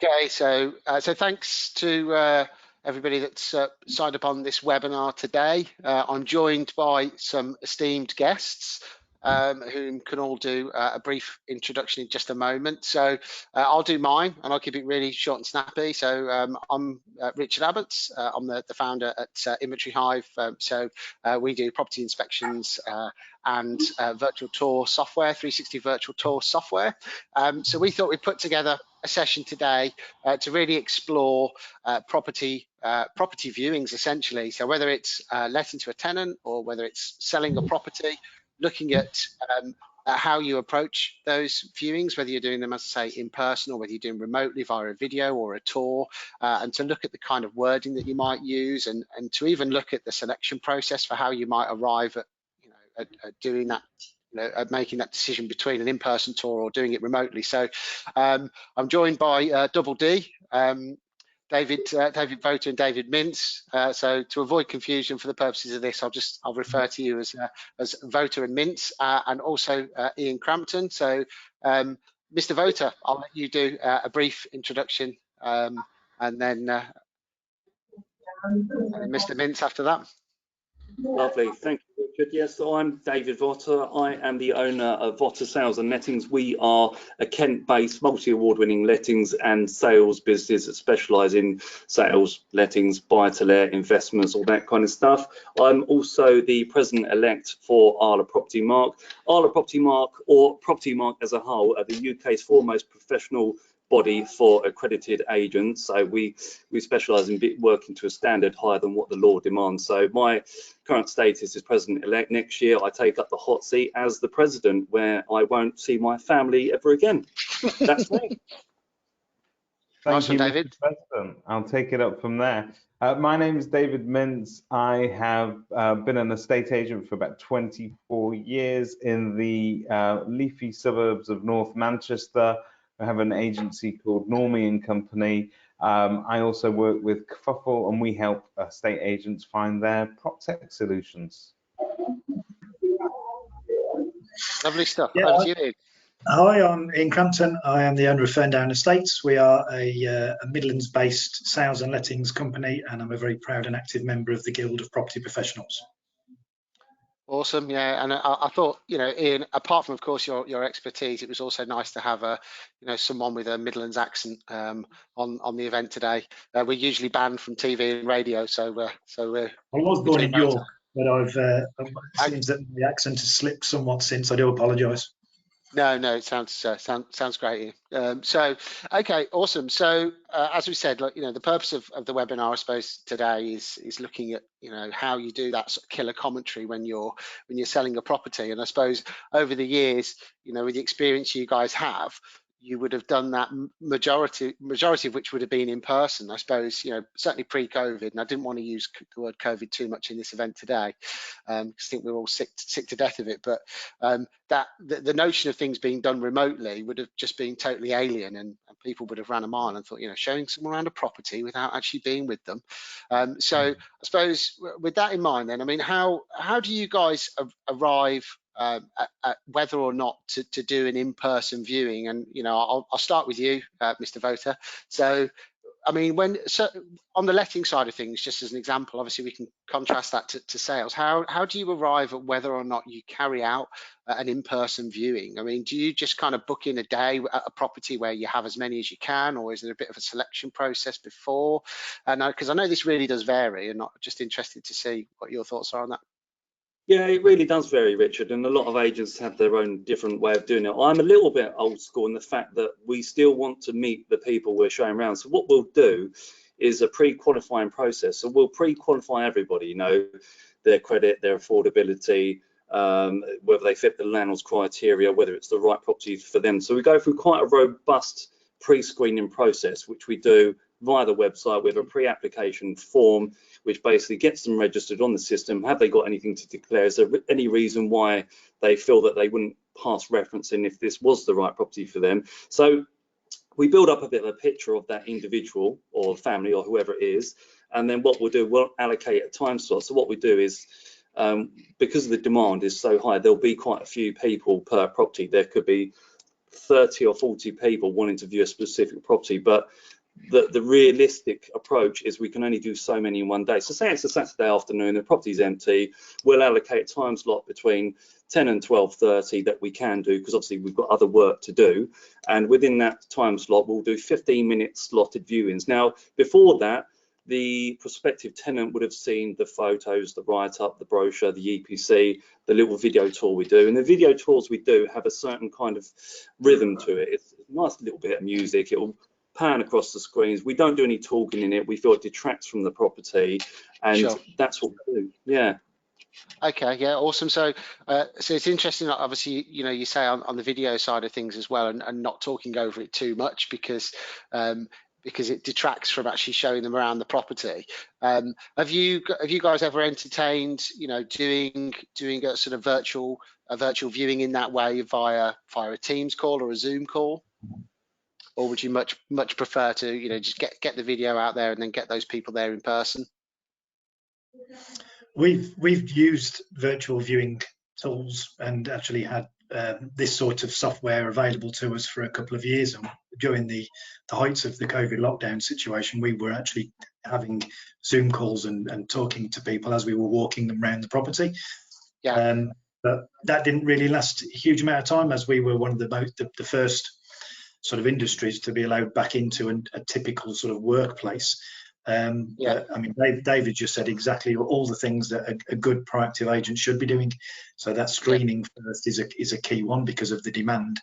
Okay, so thanks to everybody that's signed up on this webinar today. I'm joined by some esteemed guests whom can all do a brief introduction in just a moment. So I'll do mine and I'll keep it really short and snappy. So I'm Richard Abbots. I'm the founder at Inventory Hive. So we do property inspections and virtual tour software, 360 virtual tour software. So we thought we'd put together a session today to really explore property viewings, essentially. So whether it's letting to a tenant or whether it's selling a property, looking at how you approach those viewings, whether you're doing them, as I say, in person or whether you're doing remotely via a video or a tour, and to look at the kind of wording that you might use, and to even look at the selection process for how you might arrive at, at doing that, at making that decision between an in-person tour or doing it remotely. So I'm joined by Double D, David Votta and David Mintz. So to avoid confusion for the purposes of this, I'll refer to you as Votta and Mintz, and also Ian Crampton. So Mr. Votta, I'll let you do a brief introduction, and then Mr. Mintz after that. Lovely, thank you, Richard. Yes, I'm David Votta. I am the owner of Votta Sales and Lettings. We are a Kent-based multi-award-winning lettings and sales business that specialise in sales, lettings, buy-to-let, investments, all that kind of stuff. I'm also the president-elect for ARLA Propertymark. ARLA Propertymark, or Propertymark as a whole, are the UK's foremost professional body for accredited agents. So we specialise in working to a standard higher than what the law demands. So my current status is president-elect. Next year I take up the hot seat as the president, where I won't see my family ever again. That's me. Thank you, David. Mr. President. I'll take it up from there. My name is David Mintz. I have been an estate agent for about 24 years in the leafy suburbs of North Manchester. I have an agency called Normie and Company. I also work with Kerfuffle, and we help estate agents find their PropTech solutions. Lovely stuff. Yeah, Over to you, Ian. Hi, I'm Ian Crampton. I am the owner of Ferndown Estates. We are a Midlands-based sales and lettings company, and I'm a very proud and active member of the Guild of Property Professionals. Awesome, yeah, and I thought, Ian, apart from, of course, your expertise, it was also nice to have someone with a Midlands accent on the event today. We're usually banned from TV and radio, so we're. I was born in York, but it seems that the accent has slipped somewhat since. I do apologise. No, it sounds great. So, okay, awesome. So, as we said, the purpose of the webinar, I suppose, today is looking at how you do that sort of killer commentary when you're selling a property. And I suppose over the years, with the experience you guys have, you would have done that majority of which would have been in person, I suppose, certainly pre-COVID. And I didn't want to use the word COVID too much in this event today, because I think we're all sick to death of it. But that the notion of things being done remotely would have just been totally alien, and people would have ran a mile and thought, showing someone around a property without actually being with them. So I suppose with that in mind, then, I mean, how do you guys arrive at whether or not to do an in-person viewing? And I'll start with you, Mr. Votta. So I mean, on the letting side of things, just as an example, obviously we can contrast that to sales. How do you arrive at whether or not you carry out an in-person viewing? I mean, do you just kind of book in a day at a property where you have as many as you can, or is there a bit of a selection process before? And because I know this really does vary, and I'm just interested to see what your thoughts are on that. Yeah, it really does vary, Richard, and a lot of agents have their own different way of doing it. I'm a little bit old school in the fact that we still want to meet the people we're showing around. So what we'll do is a pre-qualifying process. So we'll pre-qualify everybody, their credit, their affordability, whether they fit the landlord's criteria, whether it's the right property for them. So we go through quite a robust pre-screening process, which we do via the website with a pre-application form, which basically gets them registered on the system. Have they got anything to declare? Is there any reason why they feel that they wouldn't pass referencing if this was the right property for them? So we build up a bit of a picture of that individual or family or whoever it is, and then what we'll do, we'll allocate a time slot. So what we do is, because the demand is so high, there'll be quite a few people per property. There could be 30 or 40 people wanting to view a specific property, but the realistic approach is we can only do so many in one day. So say it's a Saturday afternoon, the property's empty, we'll allocate a time slot between 10 and 12:30 that we can do, because obviously we've got other work to do, and within that time slot we'll do 15-minute slotted viewings. Now before that, the prospective tenant would have seen the photos, the write-up, the brochure, the EPC, the little video tour we do. And the video tours we do have a certain kind of rhythm to it. It's a nice little bit of music. It will pan across the screens. We don't do any talking in it. We feel it detracts from the property, and Sure. that's what we do. Yeah. Okay, yeah, awesome. So it's interesting, obviously, you know, you say on the video side of things as well, and not talking over it too much, because it detracts from actually showing them around the property. Have you guys ever entertained, you know, doing a sort of virtual viewing in that way via a Teams call or a Zoom call? Or would you much prefer to, you know, just get the video out there and then get those people there in person? We've used virtual viewing tools and actually had this sort of software available to us for a couple of years. And during the heights of the COVID lockdown situation, we were actually having Zoom calls and talking to people as we were walking them around the property. Yeah. But that didn't really last a huge amount of time, as we were one of the first sort of industries to be allowed back into a typical sort of workplace. But I mean, David just said exactly all the things that a good proactive agent should be doing. So that screening first is a key one, because of the demand.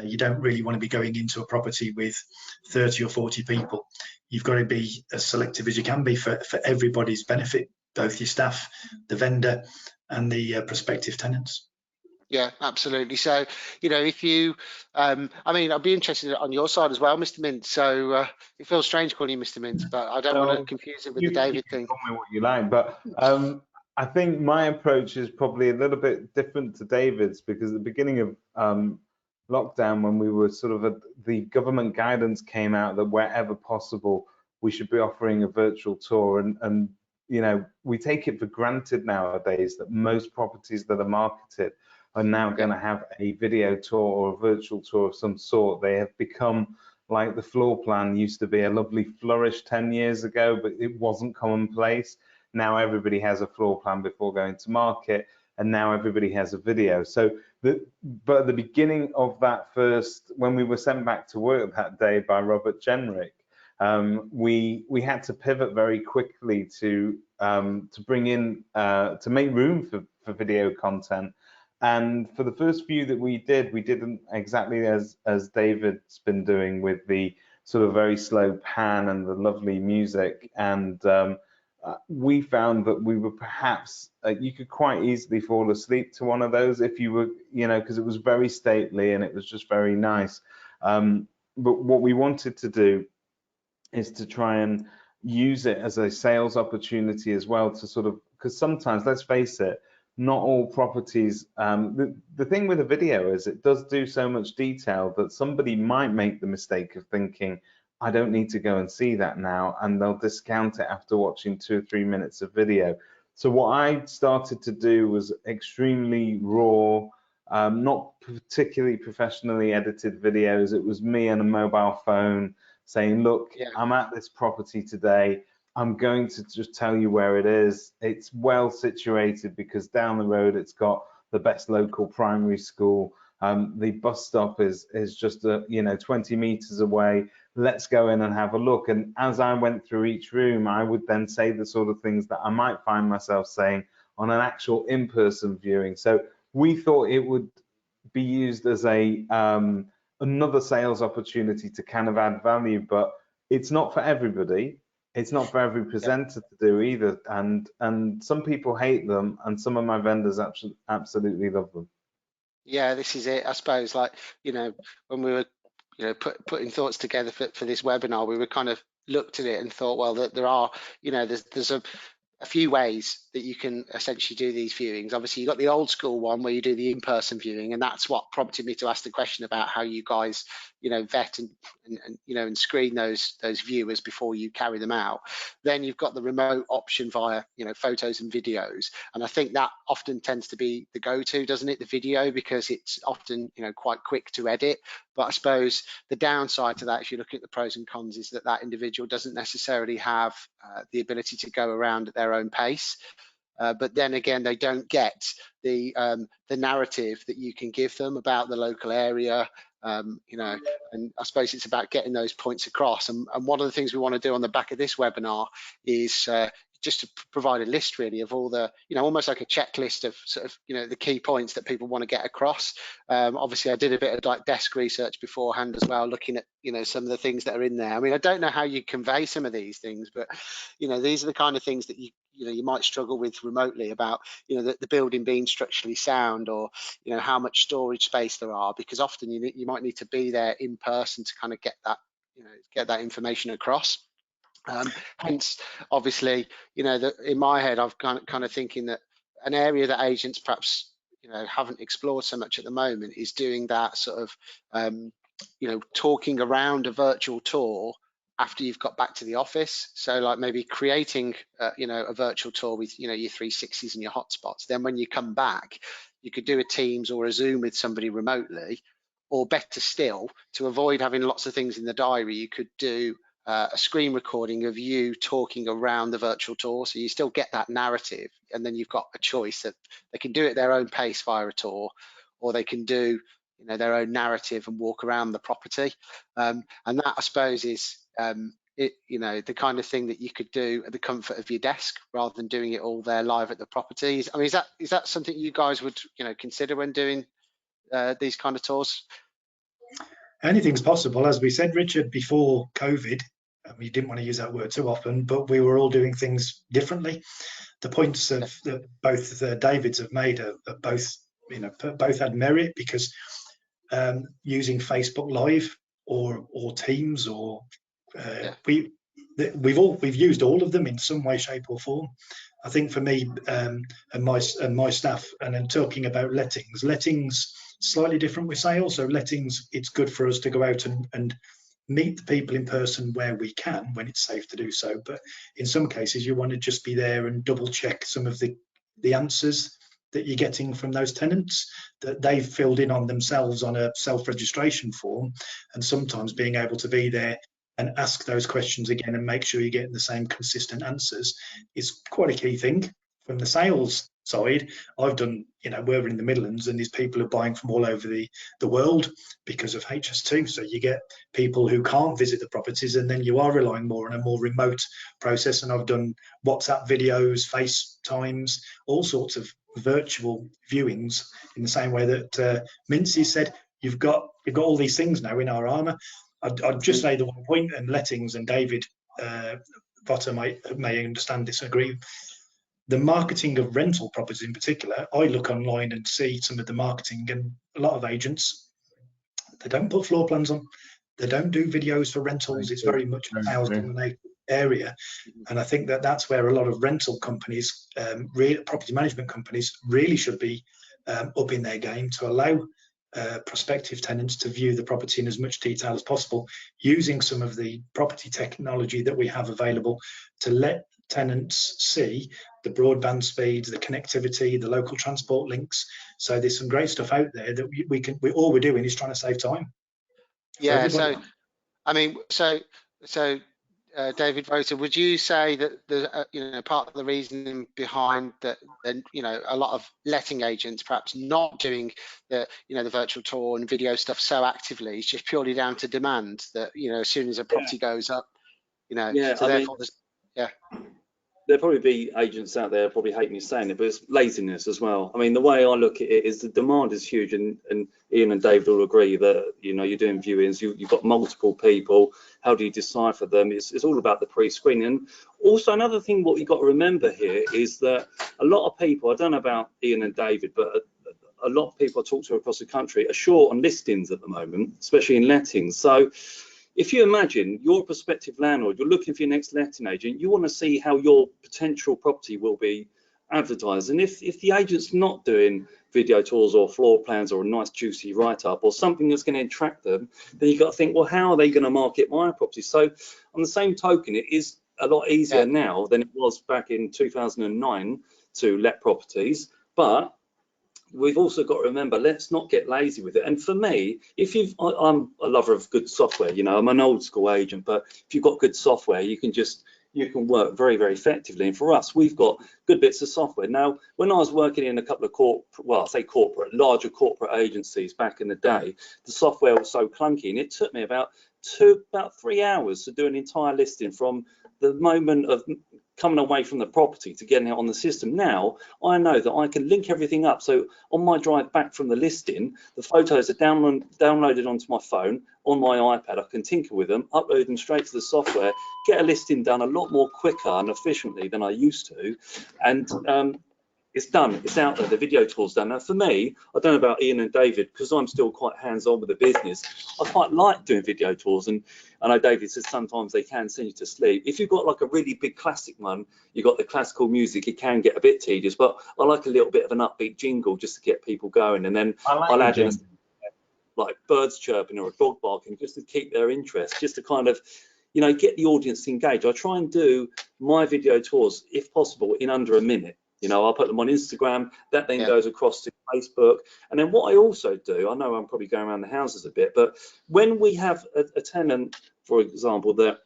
You don't really want to be going into a property with 30 or 40 people. You've got to be as selective as you can be for everybody's benefit, both your staff, the vendor, and the prospective tenants. Yeah, absolutely. So, you know, if you, I mean, I'd be interested on your side as well, Mr. Mintz. So it feels strange calling you Mr. Mintz, but I don't want to confuse it with the David thing. Call me what you like, but I think my approach is probably a little bit different to David's, because at the beginning of lockdown, when we were sort of the government guidance came out that wherever possible, we should be offering a virtual tour. And you know, we take it for granted nowadays that most properties that are marketed are now going to have a video tour or a virtual tour of some sort. They have become like the floor plan used to be a lovely flourish 10 years ago, but it wasn't commonplace. Now everybody has a floor plan before going to market, and now everybody has a video. So, but at the beginning of that first, when we were sent back to work that day by Robert Jenrick, we had to pivot very quickly to bring in, to make room for video content. And for the first few that we didn't exactly as David's been doing, with the sort of very slow pan and the lovely music. And we found that we were perhaps, you could quite easily fall asleep to one of those if you were, you know, because it was very stately and it was just very nice. But what we wanted to do is to try and use it as a sales opportunity as well, to sort of, because sometimes, let's face it, not all properties, the thing with a video is it does do so much detail that somebody might make the mistake of thinking, I don't need to go and see that now, and they'll discount it after watching 2 or 3 minutes of video. So what I started to do was extremely raw, not particularly professionally edited videos. It was me and a mobile phone saying, look, I'm at this property today. I'm going to just tell you where it is. It's well situated because down the road it's got the best local primary school. The bus stop is just 20 meters away. Let's go in and have a look. And as I went through each room, I would then say the sort of things that I might find myself saying on an actual in-person viewing. So we thought it would be used as a another sales opportunity to kind of add value, but it's not for everybody. It's not for every presenter to do either, and some people hate them, and some of my vendors absolutely love them. Yeah, this is it. I suppose, like, you know, when we were, you know, putting thoughts together for this webinar, we were kind of looked at it and thought, well, that there are, you know, there's a few ways that you can essentially do these viewings. Obviously, you've got the old school one where you do the in-person viewing, and that's what prompted me to ask the question about how you guys, you know, vet and you know, and screen those viewers before you carry them out. Then you've got the remote option via, you know, photos and videos, and I think that often tends to be the go-to, doesn't it, the video, because it's often, you know, quite quick to edit. But I suppose the downside to that, if you look at the pros and cons, is that that individual doesn't necessarily have the ability to go around at their own pace. But then again, they don't get the narrative that you can give them about the local area, you know, and I suppose it's about getting those points across. And one of the things we want to do on the back of this webinar is just to provide a list really of all the, you know, almost like a checklist of sort of, you know, the key points that people want to get across. Obviously, I did a bit of like desk research beforehand as well, looking at, you know, some of the things that are in there. I mean, I don't know how you convey some of these things, but, you know, these are the kind of things that you know, you might struggle with remotely about, you know, the building being structurally sound, or, you know, how much storage space there are, because often you might need to be there in person to kind of get that, you know, get that information across. Hence, obviously, you know, in my head, I've kind of thinking that an area that agents perhaps, you know, haven't explored so much at the moment is doing that sort of, you know, talking around a virtual tour after you've got back to the office. So like maybe creating, you know, a virtual tour with, you know, your 360s and your hotspots. Then when you come back, you could do a Teams or a Zoom with somebody remotely, or better still, to avoid having lots of things in the diary, you could do a screen recording of you talking around the virtual tour, so you still get that narrative, and then you've got a choice that they can do it at their own pace via a tour, or they can do, you know, their own narrative and walk around the property. And that, I suppose, is you know, the kind of thing that you could do at the comfort of your desk rather than doing it all there live at the properties. I mean, is that something you guys would, you know, consider when doing these kind of tours? Anything's possible, as we said, Richard, before COVID. We didn't want to use that word too often, but we were all doing things differently. The points of that both Davids have made are both, you know, both had merit, because using Facebook Live or Teams or we've used all of them in some way, shape, or form. I think for me and my staff, and then talking about lettings slightly different with sales. So lettings, it's good for us to go out and meet the people in person where we can, when it's safe to do so. But in some cases, you want to just be there and double check some of the answers that you're getting from those tenants that they've filled in on themselves on a self-registration form, and sometimes being able to be there and ask those questions again and make sure you're getting the same consistent answers is quite a key thing. From the sales side, I've done, you know, we're in the Midlands and these people are buying from all over the world because of HS2. So you get people who can't visit the properties, and then you are relying more on a more remote process. And I've done WhatsApp videos, FaceTimes, all sorts of virtual viewings, in the same way that Mintz said, you've got all these things now in our armour. I'd just say the one point, and lettings, and David Votta may understand this, agree. The marketing of rental properties in particular, I look online and see some of the marketing, and a lot of agents, they don't put floor plans on, they don't do videos for rentals. It's very much a sales dominated area, and I think that that's where a lot of rental companies, property management companies, really should be up in their game to allow prospective tenants to view the property in as much detail as possible, using some of the property technology that we have available to let tenants see the broadband speeds, the connectivity, the local transport links. So there's some great stuff out there that all we're doing is trying to save time. Yeah. So, I mean, so David Votta, would you say that the you know, part of the reasoning behind that, you know, a lot of letting agents perhaps not doing the, you know, the virtual tour and video stuff so actively is just purely down to demand, that, you know, as soon as a property goes up, you know, so therefore there's, there'll probably be agents out there probably hate me saying it, but it's laziness as well. I mean, the way I look at it is the demand is huge, and Ian and David will agree that, you know, you're doing viewings, you've got multiple people. How do you decipher them? It's all about the pre-screening. And also another thing, what you've got to remember here is that a lot of people, I don't know about Ian and David, but a lot of people I talk to across the country are short on listings at the moment, especially in lettings. So if you imagine you're a prospective landlord, you're looking for your next letting agent, you want to see how your potential property will be advertised. And if the agent's not doing video tours or floor plans or a nice juicy write-up or something that's going to attract them, then you've got to think, well, how are they going to market my property? So on the same token, it is a lot easier now than it was back in 2009 to let properties, but we've also got to remember, let's not get lazy with it. And for me, I'm a lover of good software, you know, I'm an old school agent, but if you've got good software, you can work very, very effectively. And for us, we've got good bits of software. Now, when I was working in a couple of larger corporate agencies back in the day, the software was so clunky, and it took me about 3 hours to do an entire listing from the moment of coming away from the property to getting it on the system. Now I know that I can link everything up, so on my drive back from the listing, the photos are downloaded onto my phone, on my iPad. I can tinker with them, upload them straight to the software, get a listing done a lot more quicker and efficiently than I used to, and it's done, it's out there, the video tool's done. Now for me, I don't know about Ian and David, because I'm still quite hands-on with the business, I quite like doing video tours, and I know David says sometimes they can send you to sleep. If you've got like a really big classic one, you've got the classical music, it can get a bit tedious, but I like a little bit of an upbeat jingle just to get people going, and then I'll add in like birds chirping or a dog barking just to keep their interest, just to kind of, you know, get the audience engaged. I try and do my video tours, if possible, in under a minute. You know, I'll put them on Instagram, that then goes across to Facebook. And then what I also do, I know I'm probably going around the houses a bit, but when we have a tenant, for example, that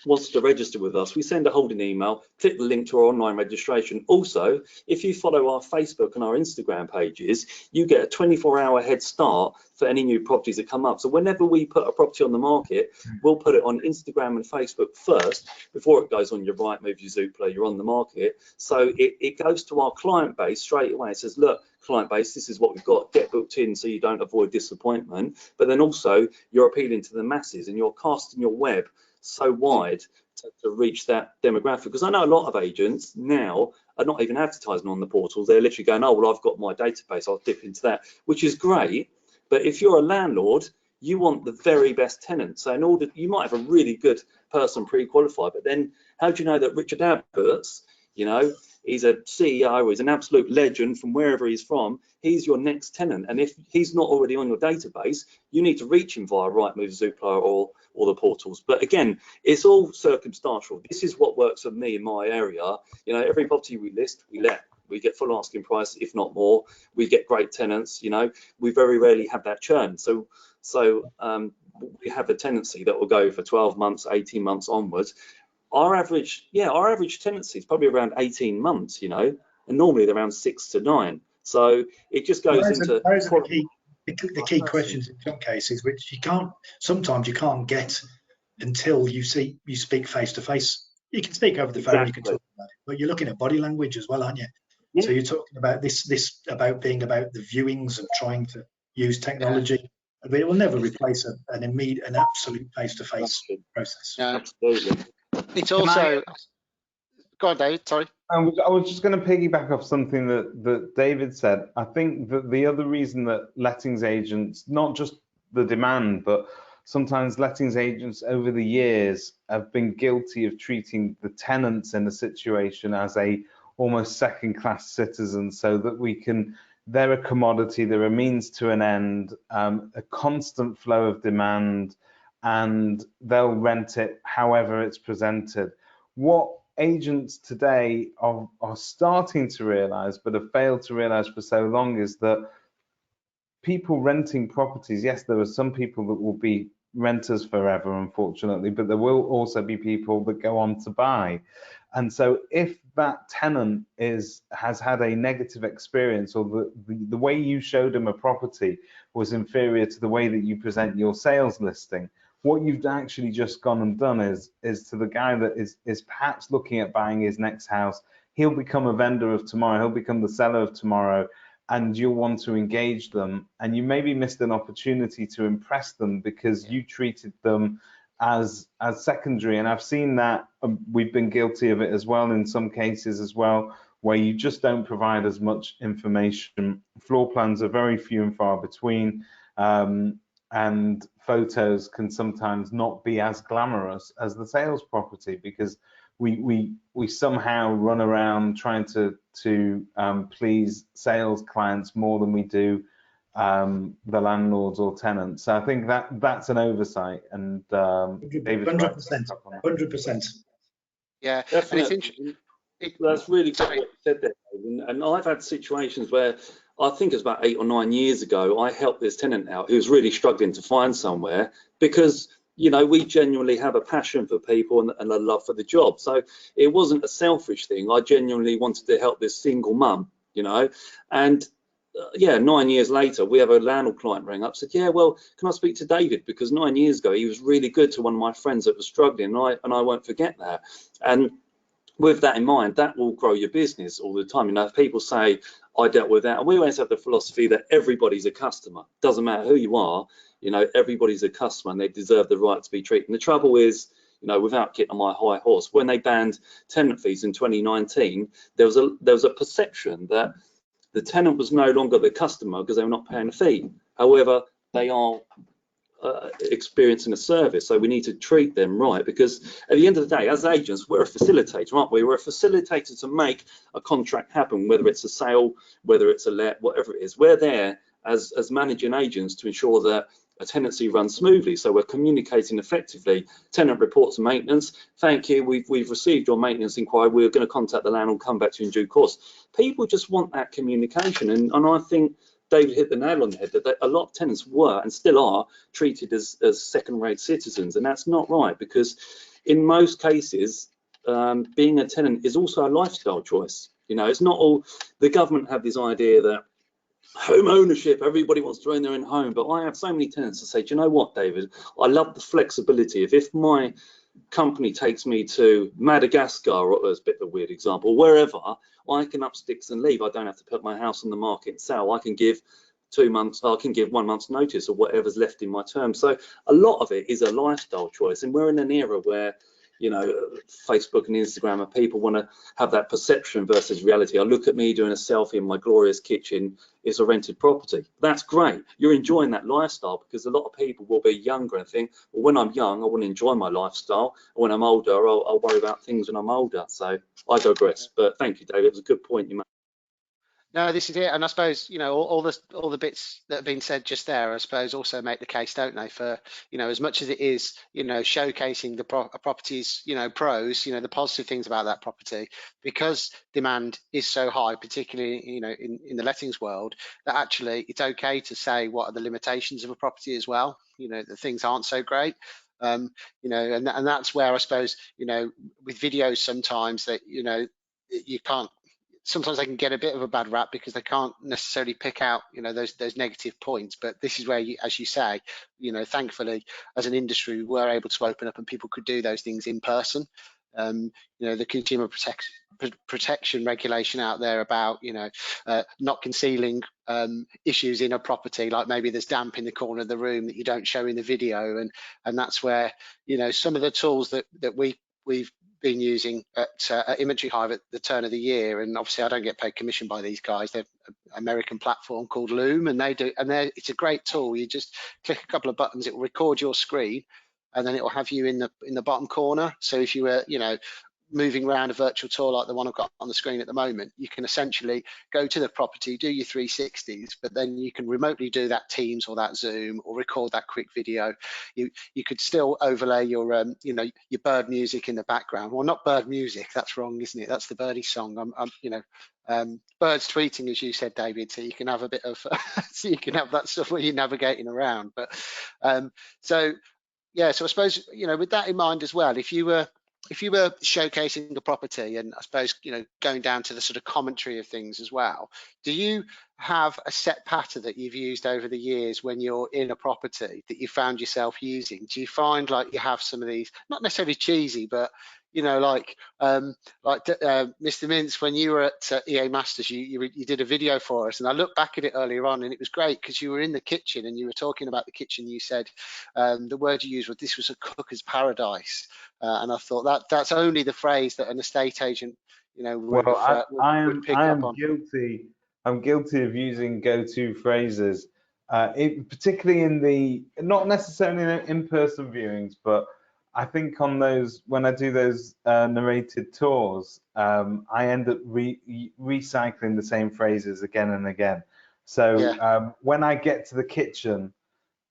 wants to register with us, we send a holding email, click the link to our online registration. Also, if you follow our Facebook and our Instagram pages, you get a 24-hour head start for any new properties that come up. So whenever we put a property on the market, we'll put it on Instagram and Facebook first before it goes on your Rightmove, your Zoopla, you're on the market. So it goes to our client base straight away. It says, look, client base, this is what we've got, get booked in so you don't avoid disappointment. But then also you're appealing to the masses and you're casting your web so wide to reach that demographic. Because I know a lot of agents now are not even advertising on the portals. They're literally going, oh, well, I've got my database, I'll dip into that, which is great. But if you're a landlord, you want the very best tenant. So in order, you might have a really good person pre-qualified, but then how do you know that Richard Abbots, you know, he's a CEO, he's an absolute legend from wherever he's from, he's your next tenant. And if he's not already on your database, you need to reach him via Rightmove, Zoopla, or the portals. But again, it's all circumstantial. This is what works for me in my area. You know, every property we list, we let. We get full asking price, if not more. We get great tenants, you know. We very rarely have that churn. So we have a tenancy that will go for 12 months, 18 months onwards. Our average tenancy is probably around 18 months, you know, and normally they're around 6 to 9. So it just goes into the key questions in some cases, which sometimes you can't get until you speak face to face. You can speak over the phone, you can talk about it, but you're looking at body language as well, aren't you? Yeah. So you're talking about this about being about the viewings and trying to use technology. But it will never replace an absolute face-to-face process. Yeah. Absolutely. It's also. Go on, Dave. Sorry. I was just going to piggyback off something that David said. I think that the other reason that lettings agents, not just the demand, but sometimes lettings agents over the years have been guilty of treating the tenants in a situation as a almost second-class citizen, so that they're a commodity, they're a means to an end, a constant flow of demand, and they'll rent it however it's presented. What agents today are starting to realize, but have failed to realize for so long, is that people renting properties, yes, there are some people that will be renters forever, unfortunately, but there will also be people that go on to buy. And so if that tenant has had a negative experience, or the way you showed them a property was inferior to the way that you present your sales listing, what you've actually just gone and done is to the guy that is perhaps looking at buying his next house, he'll become a vendor of tomorrow, he'll become the seller of tomorrow, and you'll want to engage them, and you maybe missed an opportunity to impress them because you treated them as secondary. And I've seen that, we've been guilty of it as well in some cases as well, where you just don't provide as much information. Floor plans are very few and far between, and photos can sometimes not be as glamorous as the sales property, because we somehow run around trying to please sales clients more than we do the landlords or tenants. So I think that's an oversight, and David, 100%. Yeah, definitely. and it's interesting. That's really good what you said there, David. And I've had situations where I think it was about 8 or 9 years ago, I helped this tenant out who was really struggling to find somewhere, because you know, we genuinely have a passion for people and a love for the job. So it wasn't a selfish thing. I genuinely wanted to help this single mum, you know, and yeah, 9 years later, we have a landlord client rang up, said, yeah, well, can I speak to David? Because 9 years ago, he was really good to one of my friends that was struggling, and I won't forget that. And with that in mind, that will grow your business all the time. You know, if people say, I dealt with that, and we always have the philosophy that everybody's a customer. Doesn't matter who you are, you know, everybody's a customer and they deserve the right to be treated. And the trouble is, you know, without getting on my high horse, when they banned tenant fees in 2019, there was a perception that the tenant was no longer the customer because they were not paying a fee. However, they are experiencing a service, so we need to treat them right, because at the end of the day, as agents, we're a facilitator, aren't we? We're a facilitator to make a contract happen, whether it's a sale, whether it's a let, whatever it is. We're there as managing agents to ensure that a tenancy runs smoothly, so we're communicating effectively. Tenant reports and maintenance, thank you, we've received your maintenance inquiry, we're going to contact the landlord, come back to you in due course. People just want that communication, and I think David hit the nail on the head, that a lot of tenants were and still are treated as second-rate citizens, and that's not right, because in most cases, being a tenant is also a lifestyle choice. You know, it's not all, the government have this idea that home ownership, everybody wants to own their own home, but I have so many tenants that say, do you know what, David, I love the flexibility. If my company takes me to Madagascar, or that's a bit of a weird example, wherever, I can up sticks and leave. I don't have to put my house on the market and sell. I can give 2 months, I can give 1 month's notice or whatever's left in my term. So a lot of it is a lifestyle choice, and we're in an era where, you know, Facebook and Instagram, and people want to have that perception versus reality. I look at me doing a selfie in my glorious kitchen, it's a rented property. That's great. You're enjoying that lifestyle, because a lot of people will be younger and think, well, when I'm young, I want to enjoy my lifestyle. When I'm older, I'll worry about things when I'm older. So I digress. But thank you, David. It was a good point you made. No, this is it, and I suppose, you know, all the bits that have been said just there, I suppose, also make the case, don't they, for, you know, as much as it is, you know, showcasing the property's, you know, pros, you know, the positive things about that property, because demand is so high, particularly, you know, in the lettings world, that actually it's okay to say what are the limitations of a property as well. You know, that things aren't so great. You know, and that's where I suppose, you know, with videos sometimes that, you know, you can't. Sometimes they can get a bit of a bad rap because they can't necessarily pick out, you know, those negative points. But this is where, you, as you say, you know, thankfully, as an industry, we were able to open up and people could do those things in person. You know, the consumer protection regulation out there about, you know, not concealing issues in a property, like maybe there's damp in the corner of the room that you don't show in the video, and that's where, you know, some of the tools that we've been using at Inventory Hive at the turn of the year, and obviously I don't get paid commission by these guys. They're an American platform called Loom, and it's a great tool. You just click a couple of buttons, it will record your screen, and then it will have you in the bottom corner. So if you were, you know, moving around a virtual tour like the one I've got on the screen at the moment, you can essentially go to the property, do your 360s, but then you can remotely do that Teams or that Zoom or record that quick video. You could still overlay your you know, your bird music in the background. Well, not bird music, that's wrong, isn't it? That's the birdie song. You know, birds tweeting, as you said, David, so you can have a bit of so you can have that stuff when you're navigating around. But so yeah, so I suppose, you know, with that in mind as well, if you were showcasing the property, and I suppose, you know, going down to the sort of commentary of things as well, do you have a set pattern that you've used over the years when you're in a property that you found yourself using? Do you find like you have some of these, not necessarily cheesy, but, you know, like Mr. Mintz, when you were at EA Masters, you did a video for us, and I looked back at it earlier on, and it was great because you were in the kitchen and you were talking about the kitchen. You said the word you used was, this was a cooker's paradise, and I thought that's only the phrase that an estate agent, you know, would pick up on. Guilty. I'm guilty of using go-to phrases, particularly in the, not necessarily in in-person viewings, but I think on those, when I do those narrated tours, I end up recycling the same phrases again and again. So yeah. When I get to the kitchen,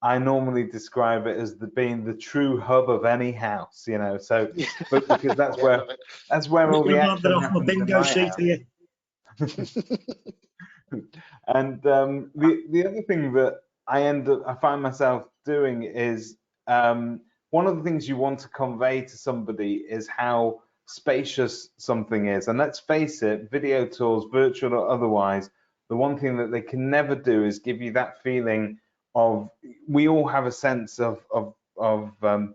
I normally describe it as being the true hub of any house, you know. So, but because that's where all the action happens in my house. And the other thing that I find myself doing is one of the things you want to convey to somebody is how spacious something is. And let's face it, video tours, virtual or otherwise, the one thing that they can never do is give you that feeling of, we all have a sense of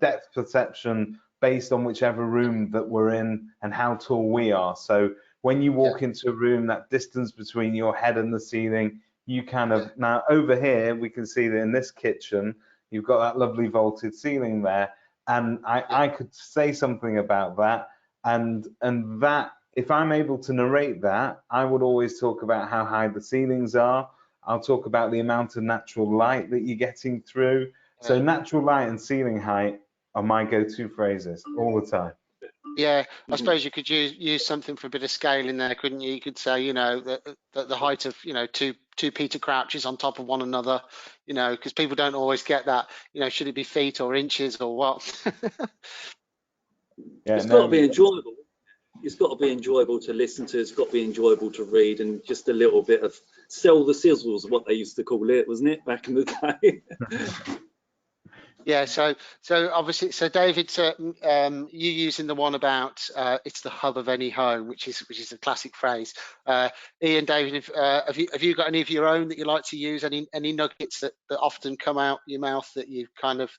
depth perception based on whichever room that we're in and how tall we are. So when you walk into a room, that distance between your head and the ceiling, you kind of, now over here, we can see that in this kitchen, you've got that lovely vaulted ceiling there. And I could say something about that. And that, if I'm able to narrate that, I would always talk about how high the ceilings are. I'll talk about the amount of natural light that you're getting through. So natural light and ceiling height are my go-to phrases all the time. Yeah, I suppose you could use something for a bit of scale in there, couldn't you? You could say, you know, that the height of, you know, two Peter Crouches on top of one another, you know, because people don't always get that, you know, should it be feet or inches or what? It's got to be enjoyable. It's got to be enjoyable to listen to. It's got to be enjoyable to read, and just a little bit of sell the sizzles, what they used to call it, wasn't it, back in the day? Yeah, so obviously, so David, you using the one about it's the hub of any home, which is a classic phrase. Ian, David, have you got any of your own that you like to use? Any nuggets that often come out your mouth that you kind of?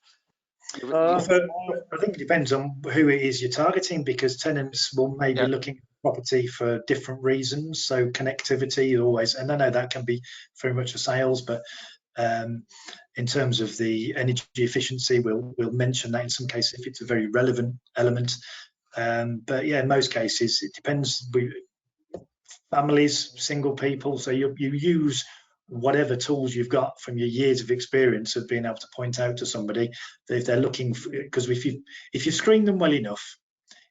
I think it depends on who it is you're targeting, because tenants will maybe looking at property for different reasons. So connectivity always, and I know that can be very much a sales, but in terms of the energy efficiency, we'll mention that in some cases if it's a very relevant element. But yeah, in most cases it depends. Families, single people, so you use whatever tools you've got from your years of experience of being able to point out to somebody that if they're looking for, because if you screen them well enough,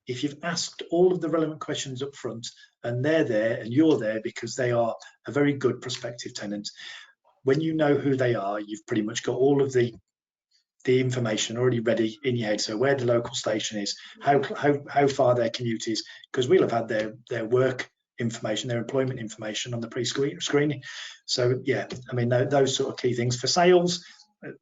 if you've asked all of the relevant questions up front and they're there and you're there because they are a very good prospective tenant, when you know who they are, you've pretty much got all of the information already ready in your head. So where the local station is, how far their commute is, because we'll have had their work information, their employment information on the pre-screening. So yeah, I mean, those sort of key things. For sales,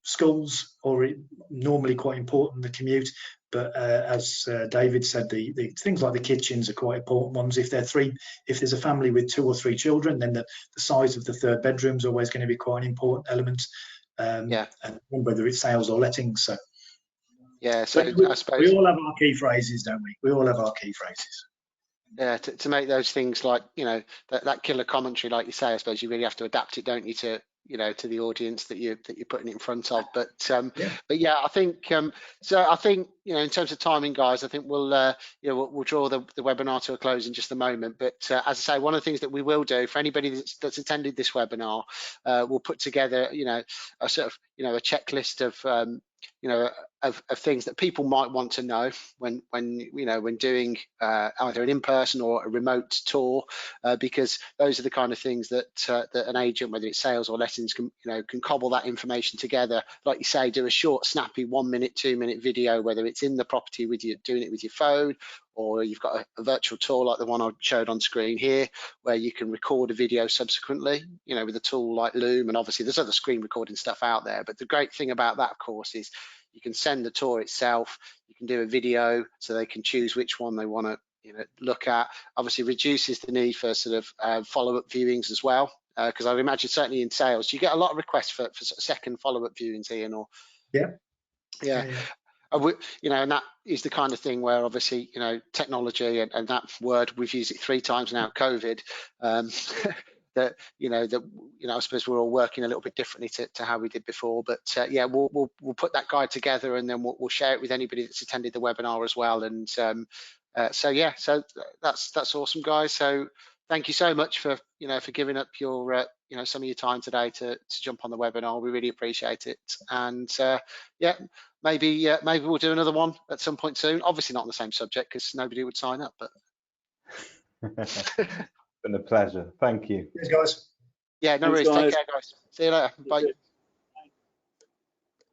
schools are normally quite important, the commute, but as David said, the things like the kitchens are quite important ones. If there's a family with 2 or 3 children, then the size of the third bedroom is always going to be quite an important element. And whether it's sales or lettings. So yeah, so I suppose we all have our key phrases, don't we? We all have our key phrases. Yeah, to make those things like, you know, that killer commentary, like you say, I suppose you really have to adapt it, don't you, to, you know, to the audience that you're putting it in front of. But yeah, I think so. I think, you know, in terms of timing, guys, I think we'll you know, we'll draw the webinar to a close in just a moment. But as I say, one of the things that we will do for anybody that's attended this webinar, we'll put together, you know, a sort of, you know, a checklist of you know, of things that people might want to know when you know, when doing either an in-person or a remote tour, because those are the kind of things that that an agent, whether it's sales or lettings, can cobble that information together. Like you say, do a short, snappy 1 minute, 2 minute video, whether it's in the property with you doing it with your phone, or you've got a virtual tour like the one I showed on screen here, where you can record a video subsequently, you know, with a tool like Loom. And obviously there's other screen recording stuff out there, but the great thing about that, of course, is you can send the tour itself, you can do a video so they can choose which one they want to, you know, look at. Obviously reduces the need for sort of follow-up viewings as well, because I would imagine certainly in sales you get a lot of requests for sort of second follow-up viewings, Ian, or yeah. You know, and that is the kind of thing where obviously, you know, technology and that word, we've used it 3 times now, COVID, that I suppose we're all working a little bit differently to how we did before. But yeah, we'll put that guide together, and then we'll share it with anybody that's attended the webinar as well. And so yeah, so that's awesome, guys. So thank you so much for giving up your some of your time today to jump on the webinar. We really appreciate it. And yeah, maybe we'll do another one at some point soon. Obviously not on the same subject because nobody would sign up. But been a pleasure. Thank you. Cheers, guys. Yeah, no worries. Take care, guys. See you later. Bye.